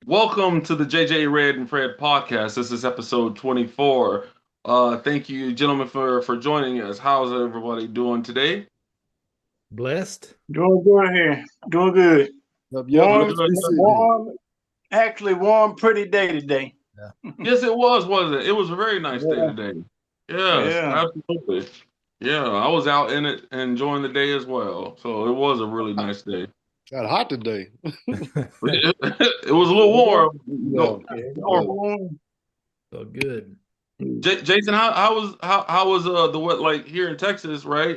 Welcome to the JJRednFred podcast. This is episode 24. Thank you, gentlemen, for joining us. How's everybody doing today? Blessed. Doing good here. Doing good. Yep. Good, Warm, good. warm, actually warm, pretty day today. Yeah. Yes, it was, wasn't it? It was a very nice day Yeah. today. Yes, Yeah. absolutely. Yeah, I was out in it and enjoying the day as well. So it was a really nice day. Got hot today. It was a little warm. Yeah. No, Yeah. warm. Warm. So good. Jason, how was the what like here in Texas, right?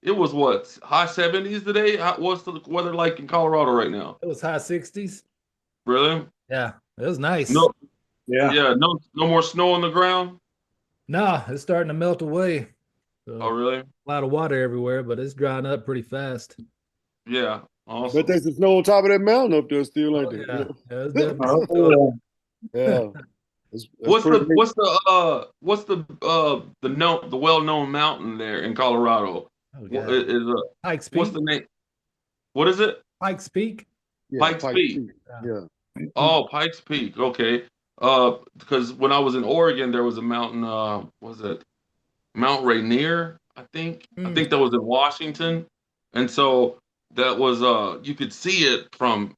It was what high 70s today. What's the weather like in Colorado right now? It was high 60s. Really? Yeah, it was nice. No, Yeah. yeah, no more snow on the ground. Nah, it's starting to melt away. So, Oh, really? a lot of water everywhere, but it's drying up pretty fast. Yeah, But awesome. there's the snow on top of that mountain up there still, Oh, ain't there? yeah. Yeah, it's definitely Oh, Yeah. It's What's pretty the neat. the well-known mountain there in Colorado? oh, What God. is Pikes what's Peak. the name? What is it? Pikes Peak. Yeah, Pikes Pike Peak. Peak. Yeah. Oh, Pikes Peak. Okay. Because when I was in Oregon, there was a mountain. Was it Mount Rainier? I think. I Mm. think that was in Washington, and so that was you could see it from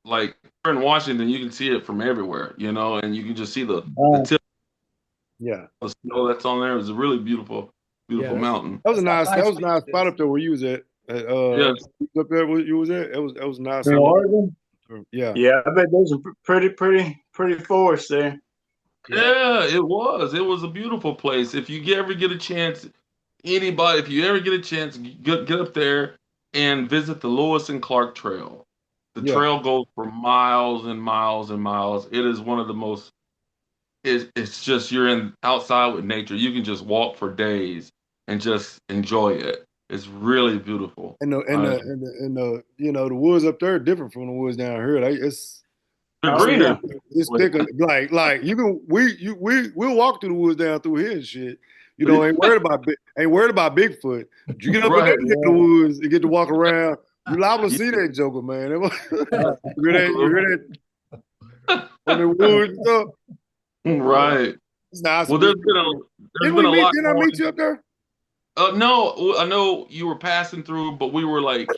like in Washington, you can see it from everywhere, and you can just see the oh, tip Yeah. of snow that's on there. It was a really beautiful, Yeah, beautiful mountain. That was Pikes a Peak nice spot is. up there where you was at. Yes. Up there where you was at. It was nice. in I love Oregon? it. Yeah. Yeah, I bet there's a pretty forest there. Yeah. Yeah, it was. It was a beautiful place. If you ever get a chance, anybody, if you ever get a chance, get up there and visit the Lewis and Clark Trail. The Yeah. trail goes for miles and miles and miles. It is one of the most. It's just you're in outside with nature. You can just walk for days and just enjoy it. It's really beautiful. And the woods up there are different from the woods down here. The Oh It's, yeah. greener. it's thicker. Like you can we'll walk through the woods down through here and shit. Ain't worried about Bigfoot. But you get up in Right. that neck of the Yeah. woods and get to walk around. You liable to see that Joker, man. You hear that on the woods and stuff. Right. It's nice. Well, there's Didn't been we a meet? lot Didn't I going. meet you up there? No, I know you were passing through, but we were like,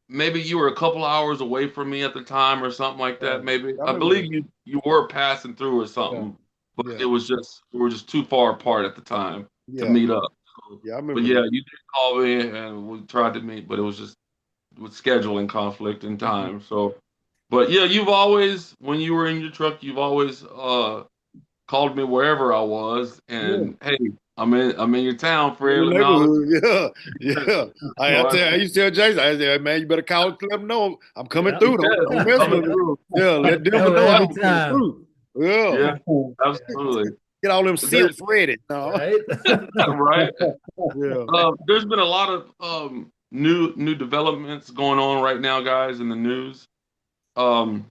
maybe you were a couple hours away from me at the time or something like Yeah, that. Maybe I I remember. believe you were passing through or Yeah, something, but yeah, it was just we were just too far apart at the time to yeah, meet up. So, yeah. I but remember yeah, that. you did call me and we tried to meet, but it was just with scheduling conflict and time. So, but yeah, you've always when you were in your truck, you've always called me wherever I was, Yeah. and hey, I'm in your town, In Fred. the No, neighborhood, yeah, yeah. no, I used to tell Jason, I said, "Hey, man, you better call and let them know I'm coming Yeah. through. yes, Don't I'm mess coming with me. through. Yeah, let Denver Oh, know every I'm coming time. through. Yeah, Yeah, absolutely. get all them There- simps ready. No, Right? right. yeah, There's been a lot of new developments going on right now, guys, in the news. Um,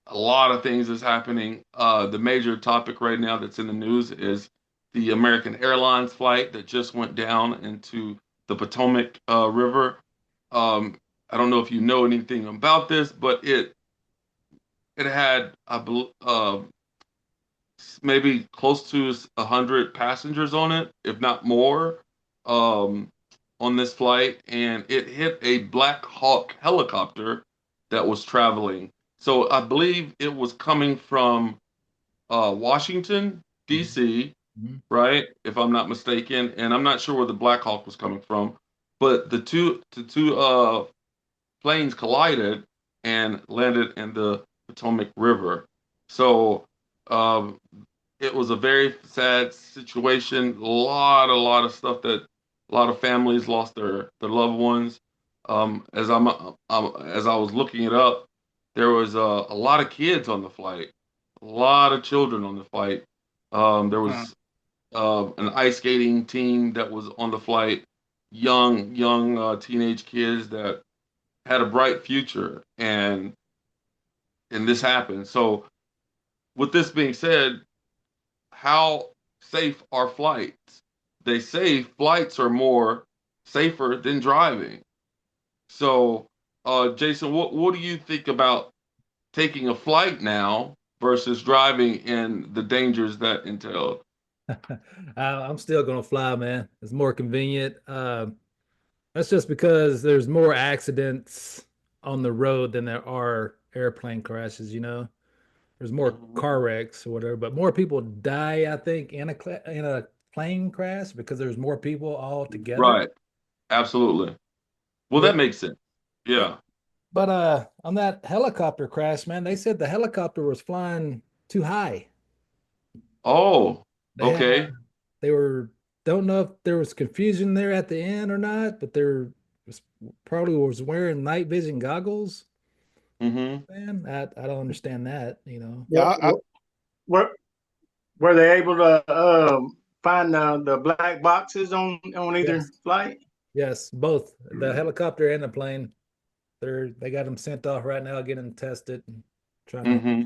a lot of things is happening. The major topic right now that's in the news is the American Airlines flight that just went down into the Potomac River. Um, I don't know if you know anything about this, but it had maybe close to 100 passengers on it, if not more, um, on this flight, and it hit a Blackhawk helicopter that was traveling. So I believe it was coming from Washington, D.C., Mhm. right? If I'm not mistaken, and I'm not sure where the Blackhawk was coming from, but the two planes collided and landed in the Potomac River. So um, it was a very sad situation. A lot of stuff that a lot of families lost their loved ones. As I was looking it up, there was a lot of kids on the flight, a lot of children on the flight. There Uh, was an ice skating team that was on the flight, young teenage kids that had a bright future, and this happened. So, with this being said, how safe are flights? They say flights are more safer than driving. So, Jason, what do you think about taking a flight now versus driving and the dangers that entail? I'm still gonna fly, man. It's more convenient. That's just because there's more accidents on the road than there are airplane crashes, you know. There's more Mhm. car wrecks or whatever, but more people die, I think, in a plane crash because there's more people all together. Right. Absolutely. Well, Yeah. that makes sense. Yeah. But on that helicopter crash, man, they said the helicopter was flying too high. Oh, They had okay. they were don't know if there was confusion there at the end or not, but there was probably was wearing night vision goggles. Hmm. Man, I don't understand that, you know. Yeah, Were, were they able to find the black boxes on either Yes, flight? yes, both the helicopter and the plane. They got them sent off right now, getting them tested and trying to. Hmm.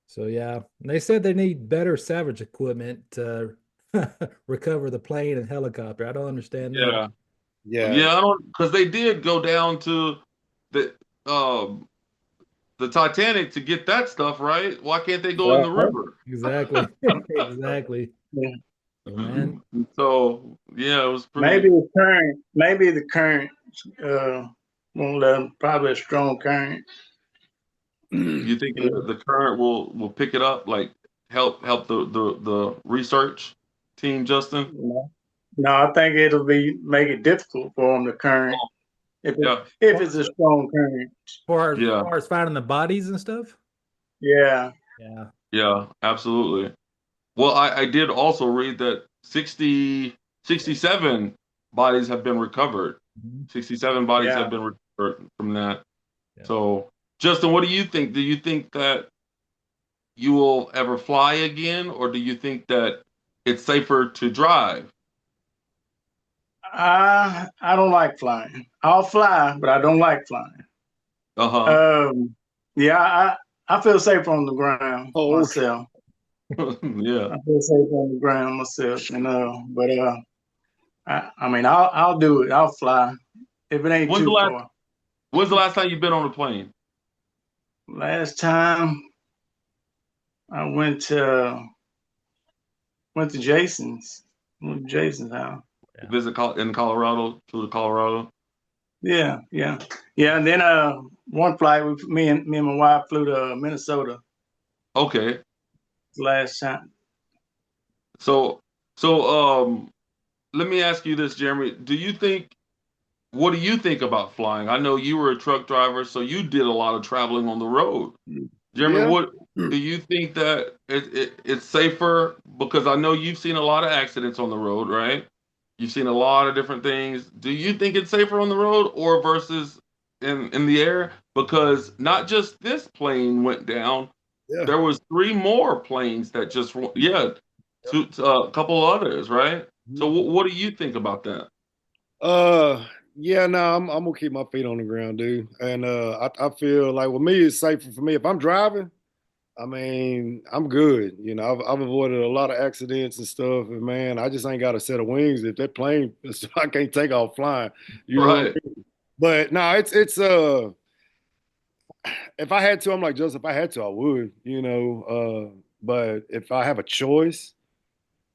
So yeah, and they said they need better salvage equipment to recover the plane and helicopter. I don't understand that. Yeah. yeah. Yeah, I don't because they did go down to the um the Titanic to get that stuff, right? Why can't they go in the Right. river? Exactly, exactly. Yeah. So, man, So yeah, it was Maybe pretty. the current uh, won't let them. Probably a strong current. You think Yeah. the current will pick it up, like help the research team, Justin? No, no, I think it'll be make it difficult for them to current Oh, if yeah, it's a strong current. yeah, far as finding the bodies and stuff. Yeah. Yeah. yeah, absolutely. Well, I did also read that 67 bodies have been recovered. Mhm. 67 bodies have Yeah. been recovered from that. Yeah. So, Justin, what do you think? Do you think that you will ever fly again, or do you think that it's safer to drive? I don't like flying. I'll fly, but I don't like flying. Uh-huh. Um, yeah, I feel safe on the ground Oh, okay. myself. Yeah. I feel safe on the ground myself, and but I mean, I'll do it. I'll fly if it ain't When's the too last far. when's the last time you've been on a plane? Last time I went to Jason's, went to Jason's house. Yeah. Visit in Colorado, to Colorado? Yeah, yeah, yeah. And then one flight, me and my wife flew to Minnesota Okay. last time. So so let me ask you this, Jeremy. What do you think about flying? I know you were a truck driver, so you did a lot of traveling on the road. Jeremy, Yeah. what do you think that it's safer? Because I know you've seen a lot of accidents on the road, right? You've seen a lot of different things. Do you think it's safer on the road or versus in the air? Because not just this plane went down, Yeah. there was three more planes that just yeah, a couple others, right? So what do you think about that? Uh, yeah, no, I'm gonna keep my feet on the ground, dude. And I feel like with me, it's safer for me if I'm driving. I mean, I'm good. You know, I've avoided a lot of accidents and stuff, and man, I just ain't got a set of wings. If that plane, I can't take off flying. You know what Right. I mean? But no, it's if I had to, I'm like Joseph. If I had to, I would. You know, but if I have a choice,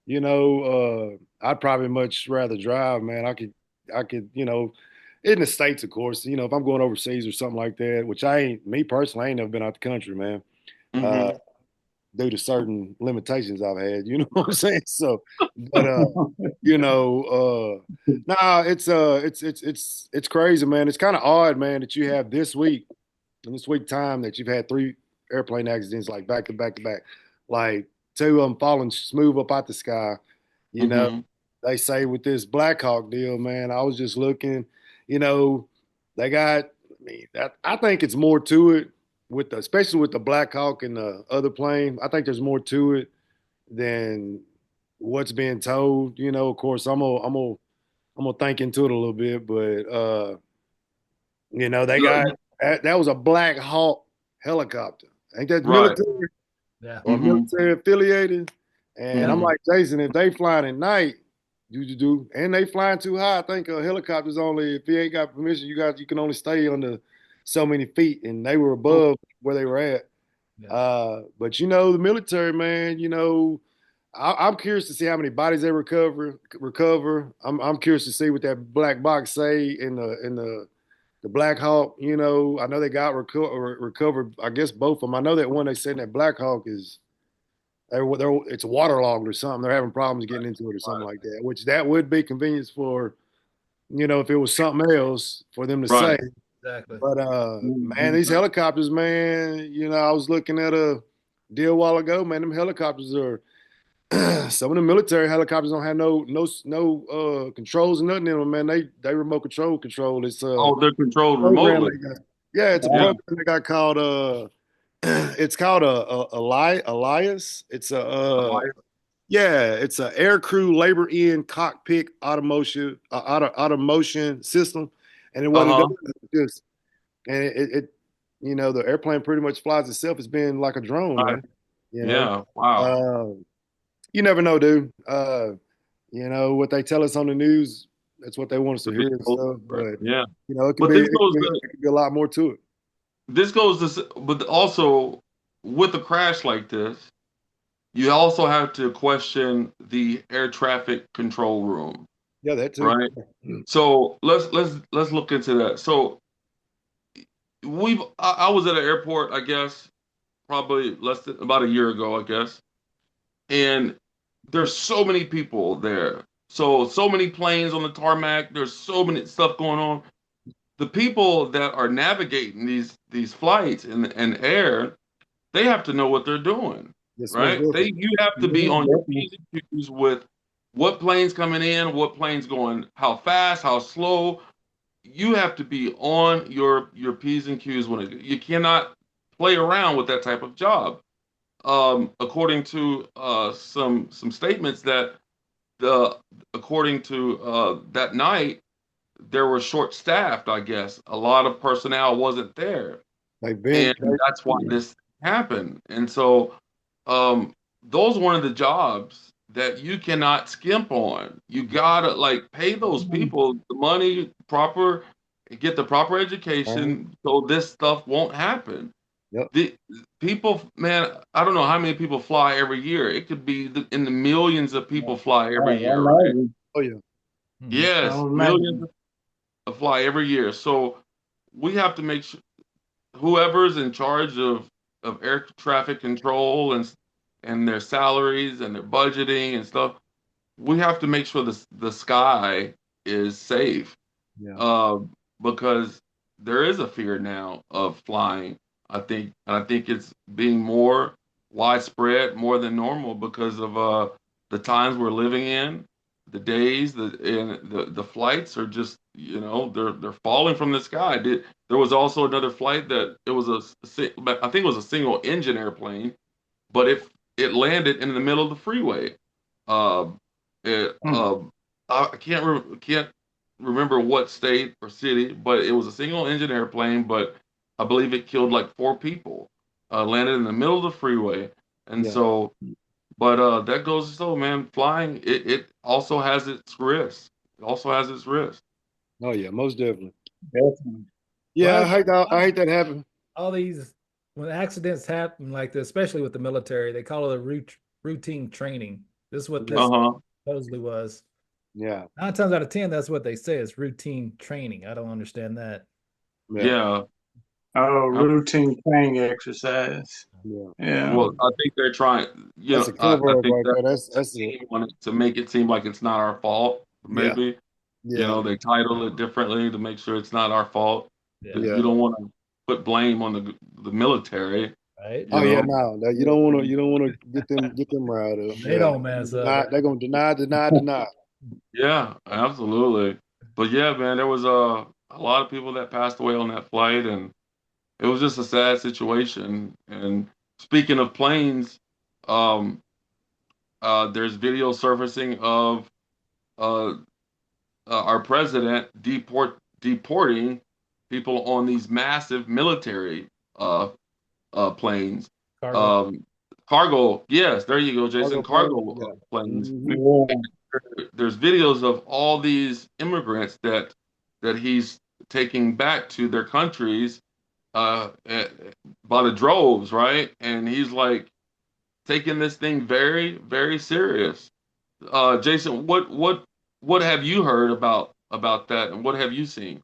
you know, I'd probably much rather drive, man. I could, in the States, of course, if I'm going overseas or something like that, which me personally, I ain't never been out the country, man, uh, Hmm. due to certain limitations I've had, you know what I'm saying? So, but, you know, nah, it's crazy, man. It's kind of odd, man, that you have in this week time that you've had three airplane accidents like back to back to back, like two of them falling smooth up out the sky. You know, Hmm. they say with this Blackhawk deal, man, I was just looking, you know, they got, I mean, I think it's more to it especially with the Blackhawk and the other plane. I think there's more to it than what's being told. You know, of course, I'm gonna think into it a little bit, but they got that was a Black Hawk helicopter. Ain't that Right. military Yeah. or Hmm. military affiliated? And I'm Hmm. like, Jason, if they flying at night, You do, and they flying too high. I think helicopters only, if you ain't got permission, you can only stay under so many feet, and they were above where they were at. Yeah. But the military, man, I'm curious to see how many bodies they recover. I'm curious to see what that black box say in the Blackhawk. I know they got recovered. I guess both of them. I know that one they said that Blackhawk is it's waterlogged or something. They're having problems getting into it or something like that. Which that would be convenience for if it was something else for them to say. Exactly. But man, these helicopters, man. I was looking at a deal a while ago. Man, them helicopters are. Some of the military helicopters don't have no controls and nothing in them, man. They remote control. It's they're controlled program remotely. it's a program they got called it's called Elias. It's it's a air crew labor in cockpit automotion system, and what it does is just the airplane pretty much flies itself as being like a drone, man. Yeah, wow. You never know, dude. What they tell us on the news, that's what they want us to hear and stuff. But it could be a lot more to it. This goes to, but also with a crash like this, you also have to question the air traffic control room. Yeah, that too. Right. So let's look into that. So I was at an airport, I guess, probably less than about a year ago, I guess, and there's so many people there. So many planes on the tarmac. There's so many stuff going on. The people that are navigating these flights in air, they have to know what they're doing, right? You have to be on your P's and Q's with what plane's coming in, what plane's going, how fast, how slow. You have to be on your P's and Q's you cannot play around with that type of job. According to some statements that according to that night, there were short-staffed, I guess. A lot of personnel wasn't there. And that's why this happened. And so those are one of the jobs that you cannot skimp on. You gotta pay those people the money get the proper education so this stuff won't happen. Yep. The people, man, I don't know how many people fly every year. It could be in the millions of people fly every year, right? Oh yeah. Yes, millions fly every year. So we have to make sure whoever's in charge of air traffic control and their salaries and their budgeting and stuff, we have to make sure the sky is safe. Yeah. Because there is a fear now of flying. I think it's being more widespread, more than normal because of the times we're living in, the days, the flights are just they're falling from the sky. There was also another flight that it was I think it was a single engine airplane, but it landed in the middle of the freeway. I can't remember what state or city, but it was a single engine airplane, but I believe it killed like 4 people. Landed in the middle of the freeway, and so. But that goes man. Flying it also has its risks. It also has its risks. Oh yeah, most definitely. Definitely. Yeah, I hate that happen. All these when accidents happen like this, especially with the military, they call it a routine training. This is what this supposedly was. Yeah. 9 times out of 10, that's what they say. It's routine training. I don't understand that. Yeah. Oh, routine training exercise. Yeah. Well, I think they're trying. That's a cover I think right there. That's to make it seem like it's not our fault. Maybe. Yeah. They title it differently to make sure it's not our fault. Yeah. You don't want to put blame on the military. Right. No. You don't want to get them riled up. They don't mess up. They're gonna deny. Yeah, absolutely. But yeah, man, there was a lot of people that passed away on that flight, and it was just a sad situation. And speaking of planes, there's video surfacing of our president deporting people on these massive military planes. Cargo. Cargo, yes, there you go, Jason. Cargo planes. Yeah. there's videos of all these immigrants that he's taking back to their countries by the droves, right? And he's like taking this thing very, very serious. Jason, what have you heard about that, and what have you seen?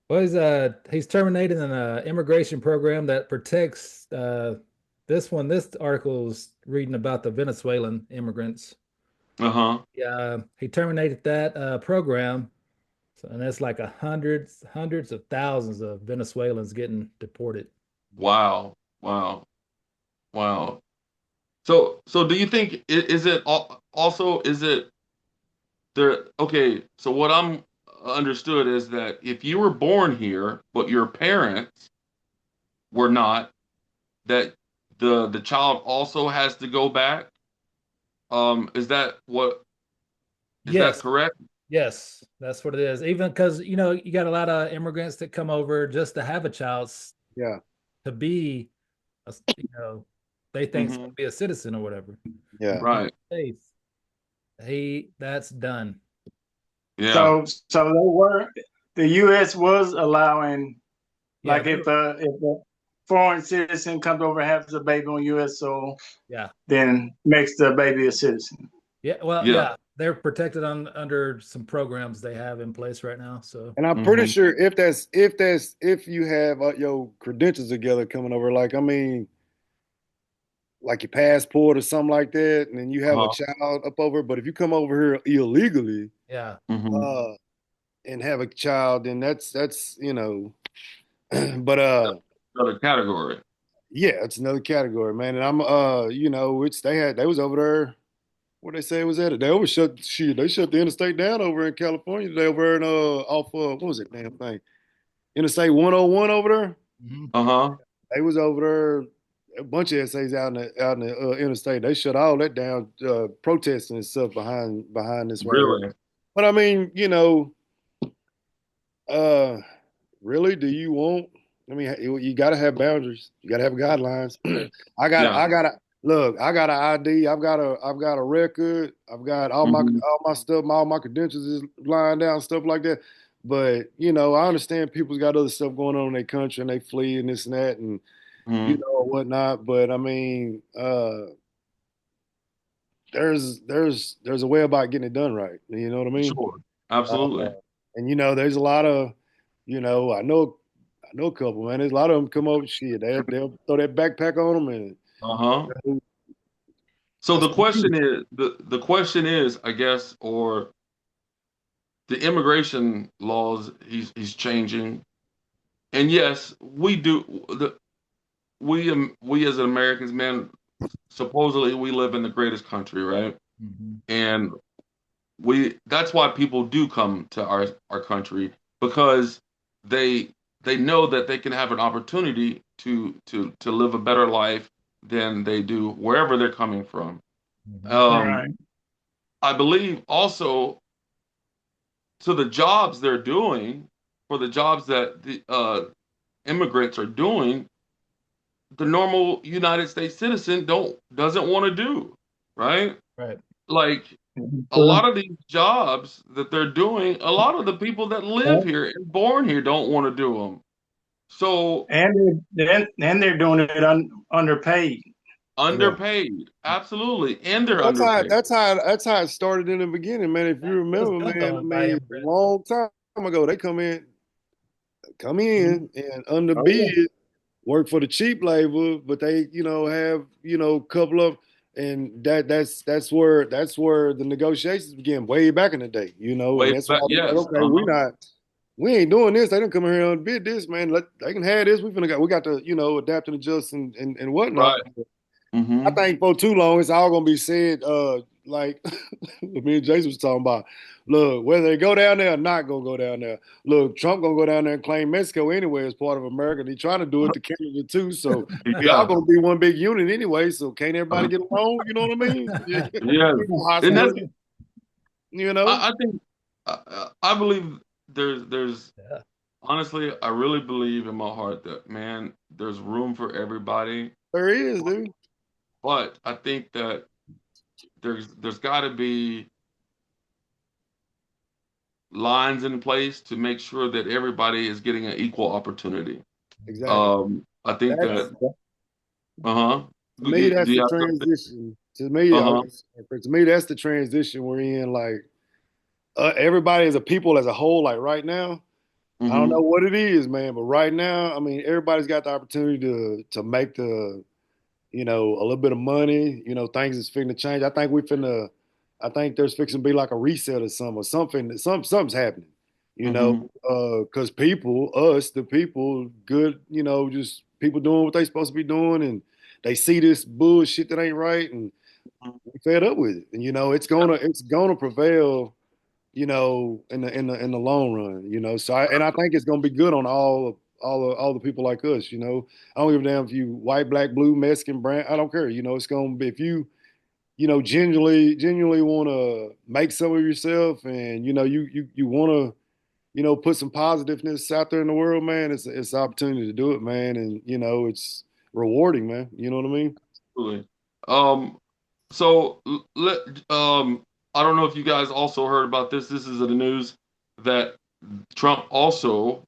Well, he's terminating an immigration program that protects this article's reading about the Venezuelan immigrants. Uh-huh. Yeah, he terminated that program, and that's like hundreds of thousands of Venezuelans getting deported. Wow. Wow. Wow. So do you think is it also is it there? Okay, so what I'm understood is that if you were born here but your parents were not, that the child also has to go back. Is that what is that Yes, correct? yes, that's what it is. Even because you got a lot of immigrants that come over just to have a child Yeah. to be, a, you know, they think it's Hmm. going to be a citizen or whatever. Yeah. Right. States, that's done. Yeah. So the U.S. was allowing, Yeah, like, if a foreign citizen comes over and has a baby on U.S. soil, yeah, then makes the baby a citizen. yeah. Well, Yeah. yeah, they're protected under some programs they have in place right now. So And I'm pretty Hmm. sure if you have your credentials together coming over, like I mean, like your passport or something like that, and then you have a Uh-huh. child up over. But if you come over here illegally, yeah, Hmm. uh, and have a child, then that's but Another category. yeah, it's another category, man. And I'm it's they was over there. What they say was at? They overshut shit. They shut the interstate down over in California. They over in off what was it damn thing? Interstate 101 over there. mhm. Uh-huh. They was over there. A bunch of essays out in the interstate. They shut all that down, protesting and stuff behind this right here. Really? But I mean, uh, really, do you want? I mean, you got to have boundaries. You got to have guidelines. Yeah. I got to look. I got an ID. I've got a record. I've got Hmm. all my stuff. All my credentials is lined out, stuff like that. But I understand people's got other stuff going on in their country and they flee and this and that and Hmm. whatnot. But I mean, there's a way about getting it done right. You know what I mean? Sure. Uh, Absolutely. and there's a lot of, I know a couple, man. There's a lot of them come over, shit. They'll throw that backpack on them, and Uh-huh. So that's the what they question do. is the question is, I guess, or the immigration laws he's changing. And yes, we do we as Americans, man, supposedly we live in the greatest country, right? Mhm. And we that's why people do come to our country because they they know that they can have an opportunity to live a better life than they do wherever they're coming from. Mhm. Right. Um, I believe also to the jobs they're doing, for the jobs that the immigrants are doing, the normal United States citizen doesn't want to do, right? Right. Like a True. lot of these jobs that they're doing, a lot of the people that live here and born here don't want to do them. So And they're doing it underpaid. Yeah. underpaid, absolutely, and they're That's how underpaid. it started in the beginning, man. If you It was remember, built man, I on by mean, a immigrants. long time ago, they come in and Oh yeah. underbid, work for the cheap labor, but they, have, a couple of, and that's where the negotiations began way back in the day, and Way that's why back, we said, yes, okay, uh-huh, we ain't doing this. They didn't come here and bid this, man. They can have this. We got to, adapt and adjust and whatnot. right, mm-hmm, I think for too long, it's all gonna be said, like me and Jason was talking about. Look, whether they go down there or not gonna go down there. Look, Trump gonna go down there and claim Mexico anyway as part of America. They trying to do it to Canada too. So we all yeah, gonna be one big unit anyway. So can't everybody uh, get along? You know what I mean? yes, and that's Hostility, you know. I think I believe there's Yeah. honestly I really believe in my heart that man there's room for everybody, There is, dude. but I think that there's got to be lines in place to make sure that everybody is getting an equal opportunity. Exactly. I think That's that, uh-huh. to me, Do that's you the have something? transition. To me, Uh-huh. to me, that's the transition we're in. Like everybody as a people as a whole, like right now, I don't Mm-hmm. know what it is, man, but right now, I mean, everybody's got the opportunity to make a little bit of money. Things is fixing to change. I think there's fixing to be like a reset or something, something's happening. Mm-hmm. Because people, us, the people, good, just people doing what they supposed to be doing, and they see this bullshit that ain't right, and we fed up with it. And it's gonna prevail, in the long run. So I think it's gonna be good on all the people like us. I don't give a damn if you white, black, blue, Mexican, brown. I don't care. It's gonna be if you genuinely want to make some of yourself, and you want to put some positiveness out there in the world, man. It's an opportunity to do it, man, and it's rewarding, man. You know what I mean? Absolutely. Um, so let I don't know if you guys also heard about this. This is in the news that Trump also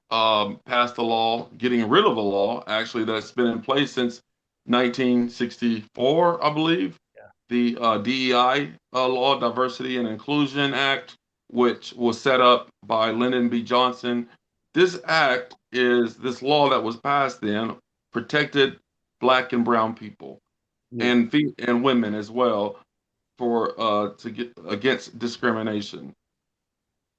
passed a law, getting rid of a law actually that's been in place since 1964, I believe. Yeah. The DEI law, Diversity and Inclusion Act, which was set up by Lyndon B. Johnson. This law that was passed then protected black and brown people Yeah. and women as well for to get against discrimination.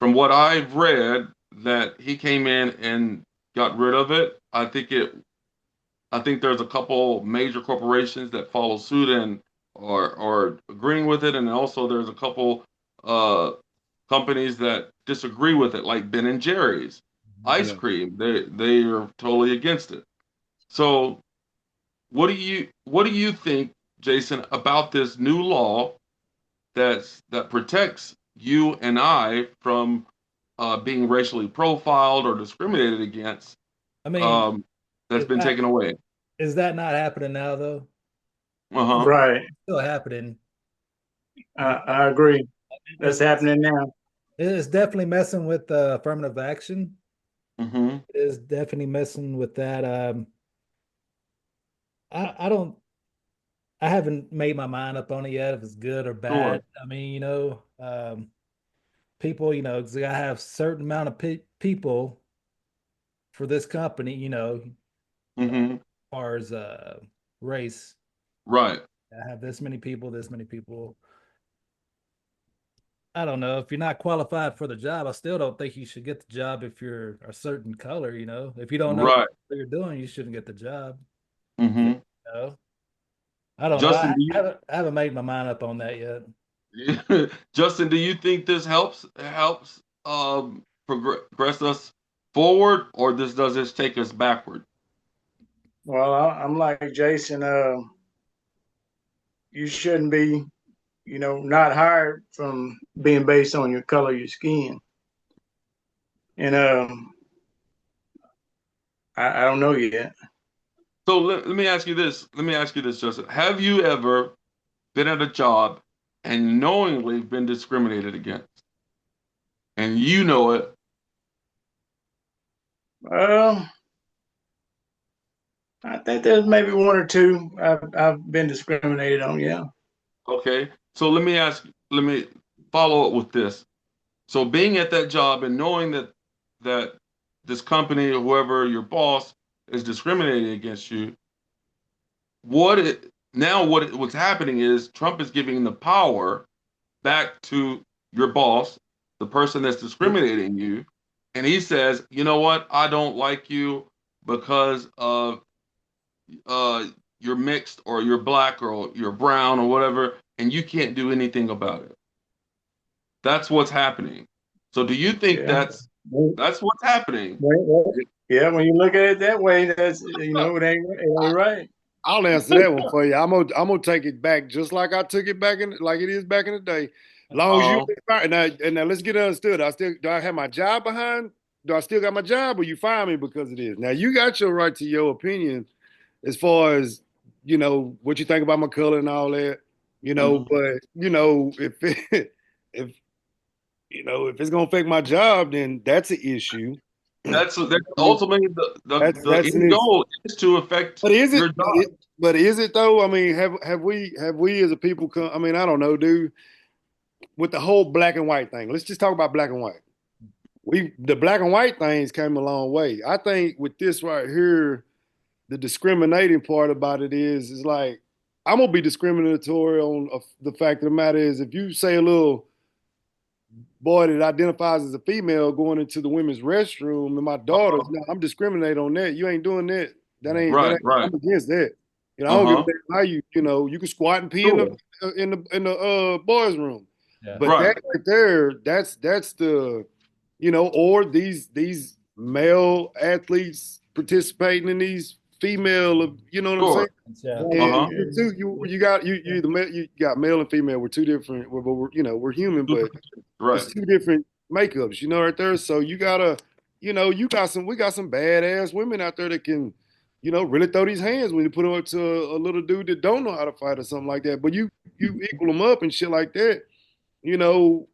From what I've read, that he came in and got rid of it. I think there's a couple major corporations that follow suit and are agreeing with it, and also there's a couple uh, companies that disagree with it, like Ben and Jerry's ice Yeah. cream. They are totally against it. So what do you think, Jason, about this new law that protects you and I from being racially profiled or discriminated against, I mean, um, that's is been that taken away? is that not happening now though? Uh-huh. Right. Still happening. I agree. That's It's happening now. it's definitely messing with affirmative action. Mm-hmm. It is definitely messing with that. I don't. I haven't made my mind up on it yet if it's good or bad. Sure. I mean, people, because I have certain amount of people for this company, as Mm-hmm. far as race. Right. I have this many people, this many people. I don't know. If you're not qualified for the job, I still don't think you should get the job if you're a certain color, If you don't know Right. what you're doing, you shouldn't get the job. Mm-hmm. You know? I don't know. Justin, I do you haven't made my mind up on that yet. Justin, do you think this helps progress us forward, or does this take us backward? Well, I'm like Jason. You shouldn't be, not hired from being based on your color of your skin. And I don't know yet. So let me ask you this. Let me ask you this, Justin. Have you ever been at a job and knowingly been discriminated against, and you know it? Well, I think there's maybe one or two I've been discriminated on. Yeah. Okay. So let me follow up with this. So being at that job and knowing that this company or whoever your boss is discriminating against you, what's happening is Trump is giving the power back to your boss, the person that's discriminating you, and he says, you know what, I don't like you because of uh you're mixed or you're black or you're brown or whatever, and you can't do anything about it. That's what's happening. So do you think Yeah. that's what's happening? Yeah. When you look at it that way, it ain't right. I'll answer that one for you. I'm gonna take it back just like I took it back in like it is back in the day. Long as you Oh, and now let's get it understood. Do I have my job behind? Do I still got my job, or you fire me because it is? Now you got your right to your opinion as far as what you think about my color and all that. mhm. But if You know, if it's gonna affect my job, then that's an issue. That's ultimately the That's an end issue. goal is to affect But is your it? job. But is it though? I mean, have we as a people come? I mean, I don't know, dude. With the whole black and white thing, let's just talk about black and white. The black and white things came a long way. I think with this right here, the discriminating part about it is like I'm gonna be discriminatory on the fact of the matter is if you say a little boy that identifies as a female going into the women's restroom and my daughter's, no, I'm discriminating on that. You ain't doing that. Right, right. I'm against that. You know, I don't give a Uh-huh. damn how you can squat and pee Sure. in the boys' room. Yeah. But Right. that right there, that's the or these male athletes participating in these female, you know what I'm saying? Sure. Yeah. And Uh-huh. you got male and female. We're two different. We're human, but Right. it's two different makeups. You know, right there. So you gotta, we got some badass women out there that can, really throw these hands when you put them up to a little dude that don't know how to fight or something like that. But you equal them up and shit like that. You know,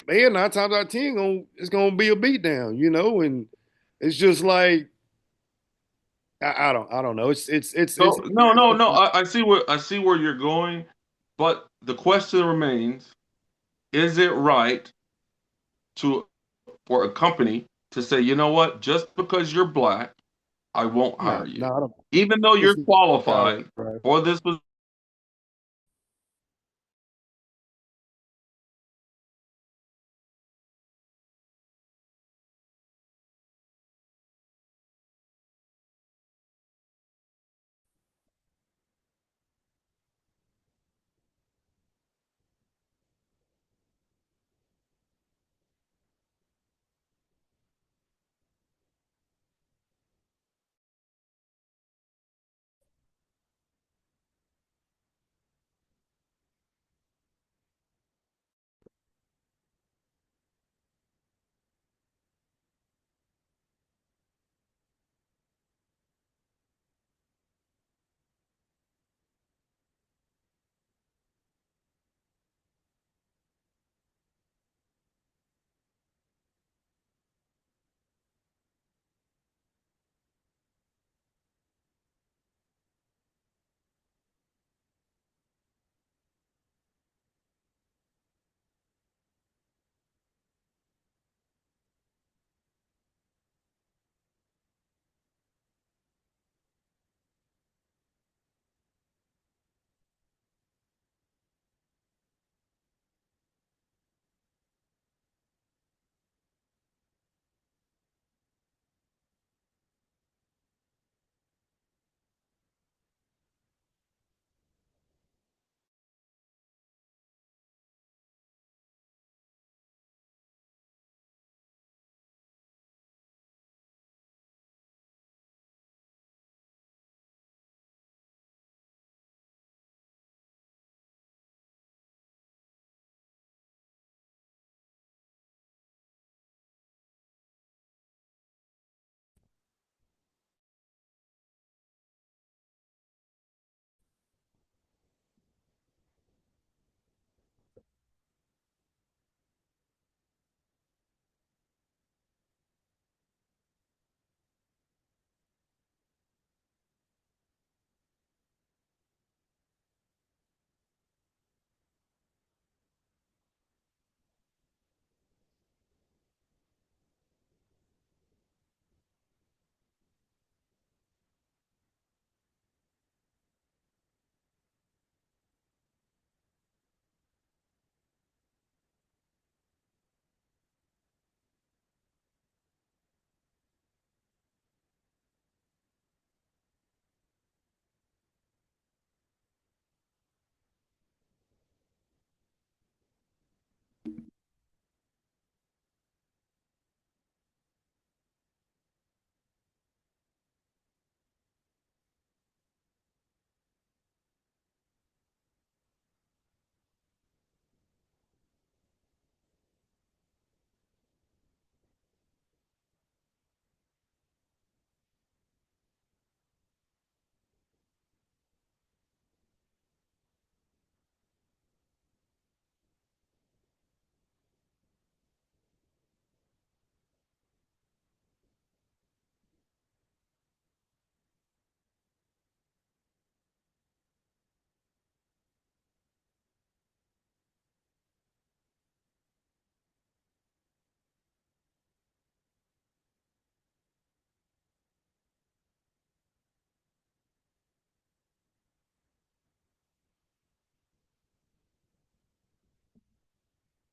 man, 9 times out of 10, it's gonna be a beatdown. And it's just like I don't know. So no. I see where you're going, but the question remains: is it right to for a company to say, you know what, just because you're black, I won't hire you, no, I don't. even though you're This is qualified right. for this